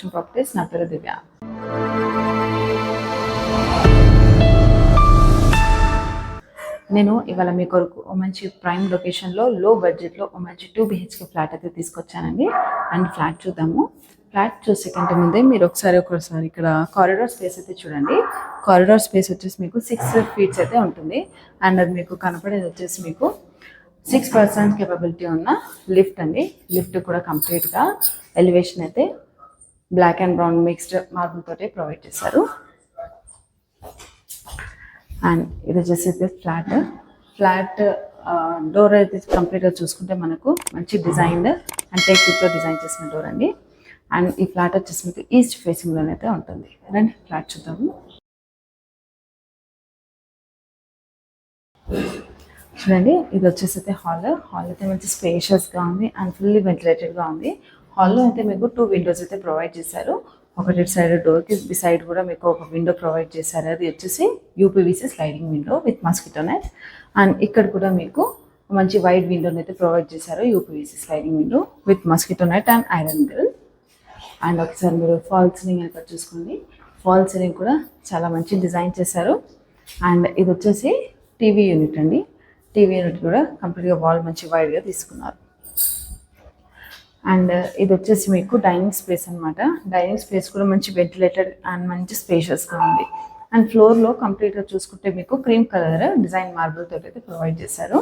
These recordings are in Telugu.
లక్ష్మి ప్రాపర్టీస్. నా పేరు దివ్య. నేను ఇవాళ మీ కొరకు మంచి ప్రైమ్ లొకేషన్లో లో బడ్జెట్లో మంచి 2 BHK ఫ్లాట్ అయితే తీసుకొచ్చానండి. అండ్ ఫ్లాట్ చూద్దాము. ఫ్లాట్ చూసే కంటే ముందే మీరు ఒకసారి ఇక్కడ కారిడార్ స్పేస్ అయితే చూడండి. కారిడార్ స్పేస్ వచ్చేసి మీకు 6 feet అయితే ఉంటుంది. అండ్ అది మీకు కనపడేది వచ్చేసి మీకు 6% కేపబిలిటీ ఉన్న లిఫ్ట్ అండి. లిఫ్ట్ కూడా కంప్లీట్గా ఎలివేషన్ అయితే black and brown mixed marble తోటి ప్రొవైడ్ చేశారు. అండ్ ఇది వచ్చేసి అయితే ఫ్లాట్ డోర్ అయితే కంప్లీట్గా చూసుకుంటే మనకు మంచి డిజైన్ అండ్ టేక్వుడ్తో డిజైన్ చేసిన డోర్ అండి. అండ్ ఈ ఫ్లాట్ వచ్చేసి మీకు ఈస్ట్ ఫేసింగ్లోనైతే ఉంటుంది. రండి ఫ్లాట్ చూద్దాము. చూడండి, ఇది వచ్చేసి అయితే హాల్ అయితే మంచి స్పేషియస్గా ఉంది అండ్ ఫుల్లీ వెంటిలేటెడ్గా ఉంది. హాల్లో అయితే మీకు 2 windows అయితే ప్రొవైడ్ చేశారు. ఒకటి సైడ్ డోర్కి బిసైడ్ కూడా మీకు ఒక విండో ప్రొవైడ్ చేశారు. అది వచ్చేసి UPVC sliding window with mosquito net. And ఇక్కడ కూడా మీకు మంచి వైడ్ విండోని అయితే ప్రొవైడ్ చేశారు. UPVC sliding window with mosquito net and iron grill. And ఒకసారి మీరు ఫాల్ సీలింగ్ ఇక్కడ చూసుకోండి. ఫాల్ సీలింగ్ కూడా చాలా మంచి డిజైన్ చేశారు. అండ్ ఇది వచ్చేసి టీవీ యూనిట్ అండి. టీవీ యూనిట్ కూడా కంప్లీట్గా వాల్ మంచి వైడ్గా తీసుకున్నారు. అండ్ ఇది వచ్చేసి మీకు డైనింగ్ స్పేస్ అనమాట. డైనింగ్ స్పేస్ కూడా మంచి వెంటిలేటెడ్ అండ్ మంచి స్పేషియస్గా ఉంది. అండ్ ఫ్లోర్లో కంప్లీట్గా చూసుకుంటే మీకు క్రీమ్ కలర్ డిజైన్ మార్బుల్ తోటి అయితే ప్రొవైడ్ చేశారు.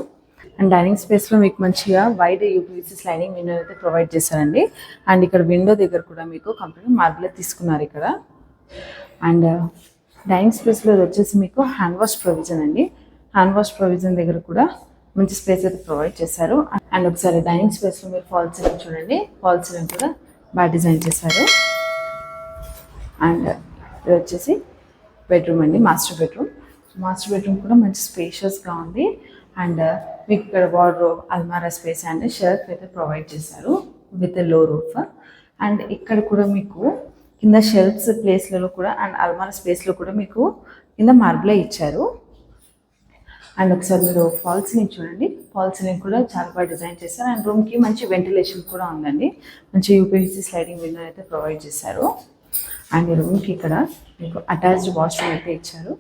అండ్ డైనింగ్ స్పేస్లో మీకు మంచిగా వైడ్ UPVC స్లైడింగ్ విండో అయితే ప్రొవైడ్ చేశారండి. అండ్ ఇక్కడ విండో దగ్గర కూడా మీకు కంప్లీట్గా మార్బుల్ తీసుకున్నారు ఇక్కడ. అండ్ డైనింగ్ స్పేస్లో వచ్చేసి మీకు హ్యాండ్ వాష్ ప్రొవిజన్ అండి. హ్యాండ్ వాష్ ప్రొవిజన్ దగ్గర కూడా మంచి స్పేస్ అయితే ప్రొవైడ్ చేశారు. అండ్ ఒకసారి డైనింగ్ స్పేస్లో మీరు ఫాల్ సీలింగ్ చూడండి. ఫాల్ సీలింగ్ కూడా బాగా డిజైన్ చేశారు. అండ్ ఇది వచ్చేసి బెడ్రూమ్ అండి, మాస్టర్ బెడ్రూమ్. మాస్టర్ బెడ్రూమ్ కూడా మంచి స్పేషియస్గా ఉంది. అండ్ మీకు ఇక్కడ వార్డ్రోబ్, అల్మారా స్పేస్ అండ్ షెల్ఫ్ అయితే ప్రొవైడ్ చేశారు విత్ లో రూఫ్. అండ్ ఇక్కడ కూడా మీకు కింద షెల్ఫ్స్ ప్లేస్లలో కూడా అండ్ అల్మారా స్పేస్లో కూడా మీకు కింద మార్బులే ఇచ్చారు. అండ్ ఒకసారి మీరు ఫాల్ సీలింగ్ చూడండి. ఫాల్ సీలింగ్ కూడా చాలా బాగా డిజైన్ చేశారు. అండ్ రూమ్కి మంచి వెంటిలేషన్ కూడా ఉందండి. మంచి UPVC స్లైడింగ్ విండో అయితే ప్రొవైడ్ చేశారు. అండ్ ఈ రూమ్కి ఇక్కడ మీకు అటాచ్డ్ వాష్రూమ్ అయితే ఇచ్చారు.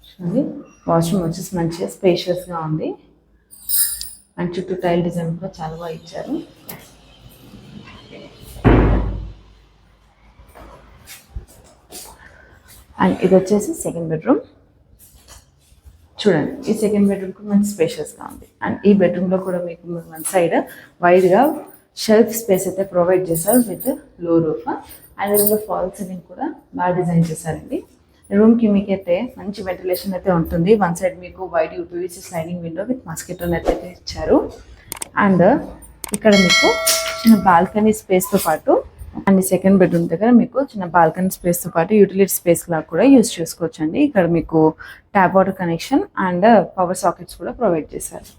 చూడండి, వాష్రూమ్ వచ్చేసి మంచిగా స్పేషియస్గా ఉంది. అండ్ చుట్టూ టైల్ డిజైన్ కూడా చాలా బాగా ఇచ్చారు. అండ్ ఇది వచ్చేసి సెకండ్ బెడ్రూమ్. చూడండి, ఈ సెకండ్ బెడ్రూమ్ కూడా మంచి స్పేషియస్గా ఉంది. అండ్ ఈ బెడ్రూమ్లో కూడా మీకు వన్ సైడ్ వైడ్గా షెల్ఫ్ స్పేస్ అయితే ప్రొవైడ్ చేశారు విత్ లో రూఫ్. అండ్ ఇందులో ఫాల్ సీలింగ్ కూడా బాగా డిజైన్ చేశారండి. రూమ్కి మీకైతే మంచి వెంటిలేషన్ అయితే ఉంటుంది. వన్ సైడ్ మీకు wide UPVC sliding window with mosquito net అయితే ఇచ్చారు. అండ్ ఇక్కడ మీకు చిన్న బాల్కనీ స్పేస్తో పాటు అండ్ సెకండ్ బెడ్రూమ్ దగ్గర మీకు చిన్న బాల్కనీ స్పేస్తో పాటు యూటిలిటీ స్పేస్ లాగా కూడా యూజ్ చేసుకోవచ్చు అండి. ఇక్కడ మీకు tap water connection and power sockets కూడా ప్రొవైడ్ చేశారు.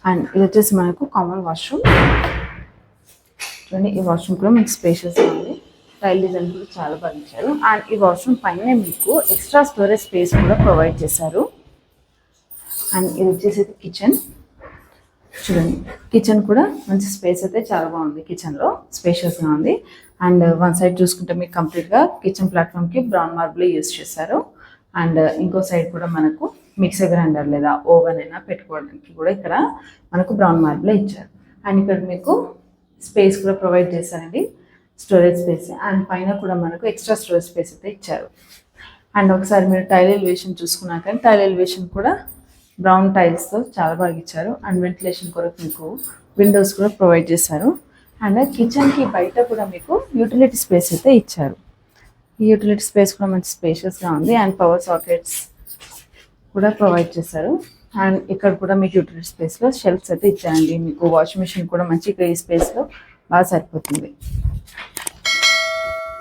అండ్ ఇది వచ్చేసి మనకు కామన్ వాష్రూమ్. చూడండి, ఈ వాష్రూమ్ కూడా మీకు స్పేషియస్గా ఉంది. టైల్ డిజైన్ కూడా చాలా బాగా ఇచ్చారు. అండ్ ఈ వాష్రూమ్ పైన మీకు ఎక్స్ట్రా స్టోరేజ్ స్పేస్ కూడా ప్రొవైడ్ చేశారు. అండ్ ఇది వచ్చేసి కిచెన్. చూడండి, కిచెన్ కూడా మంచి స్పేస్ అయితే చాలా బాగుంది. కిచెన్లో స్పేషియస్గా ఉంది. అండ్ వన్ సైడ్ చూసుకుంటే మీకు కంప్లీట్గా కిచెన్ ప్లాట్ఫామ్కి బ్రౌన్ మార్బుల్ యూజ్ చేశారు. అండ్ ఇంకో సైడ్ కూడా మనకు మిక్సర్ గ్రైండర్ లేదా ఓవెన్ అయినా పెట్టుకోవడానికి కూడా ఇక్కడ మనకు బ్రౌన్ మార్బుల్ ఇచ్చారు. అండ్ ఇక్కడ మీకు స్పేస్ కూడా ప్రొవైడ్ చేశారండి, స్టోరేజ్ స్పేస్. అండ్ పైన కూడా మనకు ఎక్స్ట్రా స్టోరేజ్ స్పేస్ అయితే ఇచ్చారు. అండ్ ఒకసారి మీరు టైల్ ఎలివేషన్ చూసుకున్నాక టైల్ ఎలివేషన్ కూడా బ్రౌన్ టైల్స్తో చాలా బాగా ఇచ్చారు. అండ్ వెంటిలేషన్ కొరకు మీకు విండోస్ కూడా ప్రొవైడ్ చేశారు. అండ్ కిచెన్కి బయట కూడా మీకు యూటిలిటీ స్పేస్ అయితే ఇచ్చారు. ఈ యూటిలిటీ స్పేస్ కూడా మంచి స్పేషియస్గా ఉంది. అండ్ పవర్ సాకెట్స్ కూడా ప్రొవైడ్ చేశారు. అండ్ ఇక్కడ కూడా మీకు యూటిలిటీ స్పేస్లో షెల్ఫ్స్ అయితే ఇచ్చారండి. మీకు వాషింగ్ మిషన్ కూడా మంచిగా ఈ స్పేస్లో బాగా సరిపోతుంది.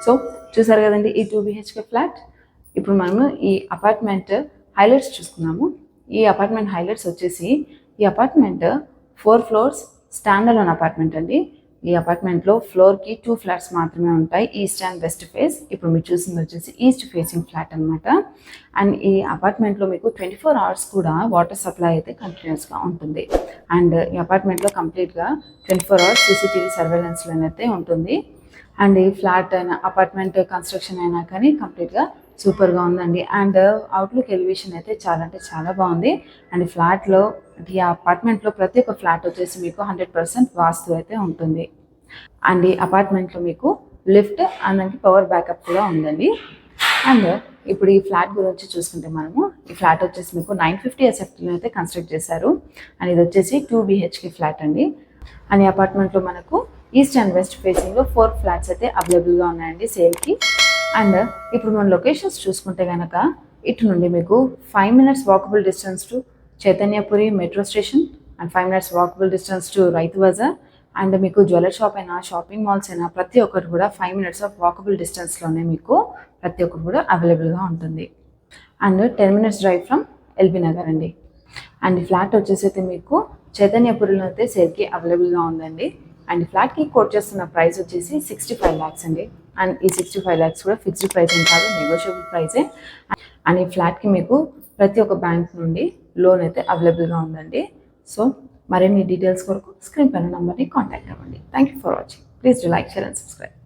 సో చూసారు కదండి ఈ 2 BHK ఫ్లాట్. ఇప్పుడు మనము ఈ అపార్ట్మెంట్ హైలైట్స్ చూసుకున్నాము. ఈ అపార్ట్మెంట్ హైలైట్స్ వచ్చేసి ఈ apartment 4 floors stand alone apartment అండి. ఈ అపార్ట్మెంట్లో ఫ్లోర్కి 2 ఫ్లాట్స్ మాత్రమే ఉంటాయి, ఈస్ట్ అండ్ వెస్ట్ ఫేస్. ఇప్పుడు మీరు చూసింది వచ్చేసి ఈస్ట్ ఫేసింగ్ ఫ్లాట్ అనమాట. అండ్ ఈ అపార్ట్మెంట్లో మీకు 24 అవర్స్ కూడా వాటర్ సప్లై అయితే కంటిన్యూస్గా ఉంటుంది. అండ్ ఈ అపార్ట్మెంట్లో కంప్లీట్గా 24 అవర్స్ సీసీటీవీ సర్వేలెన్స్లోనైతే ఉంటుంది. అండ్ ఈ ఫ్లాట్ అయినా అపార్ట్మెంట్ కన్స్ట్రక్షన్ అయినా కానీ కంప్లీట్గా సూపర్గా ఉందండి. అండ్ అవుట్లుక్ ఎలివేషన్ అయితే చాలా అంటే చాలా బాగుంది. అండ్ ఫ్లాట్లో ఈ అపార్ట్మెంట్లో ప్రతి ఒక్క ఫ్లాట్ వచ్చేసి మీకు 100% వాస్తు అయితే ఉంటుంది. అండ్ ఈ అపార్ట్మెంట్లో మీకు లిఫ్ట్ అండ్ దానికి పవర్ బ్యాకప్ కూడా ఉందండి. అండ్ ఇప్పుడు ఈ ఫ్లాట్ గురించి చూసుకుంటే మనము ఈ ఫ్లాట్ వచ్చేసి మీకు 950 SFTలో అయితే కన్స్ట్రక్ట్ చేశారు. అండ్ ఇది వచ్చేసి 2 BHK ఫ్లాట్ అండి. అండ్ ఈ అపార్ట్మెంట్లో మనకు ఈస్ట్ అండ్ వెస్ట్ ఫేసింగ్లో 4 ఫ్లాట్స్ అయితే అవైలబుల్గా ఉన్నాయండి సేల్కి. అండ్ ఇప్పుడు మన లొకేషన్స్ చూసుకుంటే కనుక ఇటు నుండి మీకు 5 minutes walkable distance to Chaitanyapuri metro station and 5 minutes walkable distance to Rythu Bazar. And మీకు జ్యువెలరీ షాప్ అయినా షాపింగ్ మాల్స్ అయినా ప్రతి ఒక్కటి కూడా 5 minutes ఆఫ్ వాకబుల్ డిస్టెన్స్లోనే మీకు ప్రతి ఒక్కటి కూడా అవైలబుల్గా ఉంటుంది. And 10 minutes drive from LB Nagar అండి. అండ్ ఈ ఫ్లాట్ వచ్చేసి అయితే మీకు చైతన్యపురిలో అయితే సేల్కి అవైలబుల్గా ఉందండి. అండ్ ఈ ఫ్లాట్కి కోట్ చేస్తున్న ప్రైస్ వచ్చేసి 65 lakhs అండి. అండ్ ఈ 65 lakhs కూడా ఫిక్స్డ్ ప్రైస్ ఏం కాదు, నెగోషియబుల్ ప్రైసే. అండ్ ఈ ఫ్లాట్కి మీకు ప్రతి ఒక్క బ్యాంక్ నుండి లోన్ అయితే అవైలబుల్గా ఉందండి. సో మరిన్ని డీటెయిల్స్ కొరకు స్క్రీన్ పైన నెంబర్ని కాంటాక్ట్ అవ్వండి. Thank you for watching. Please do like, share and subscribe.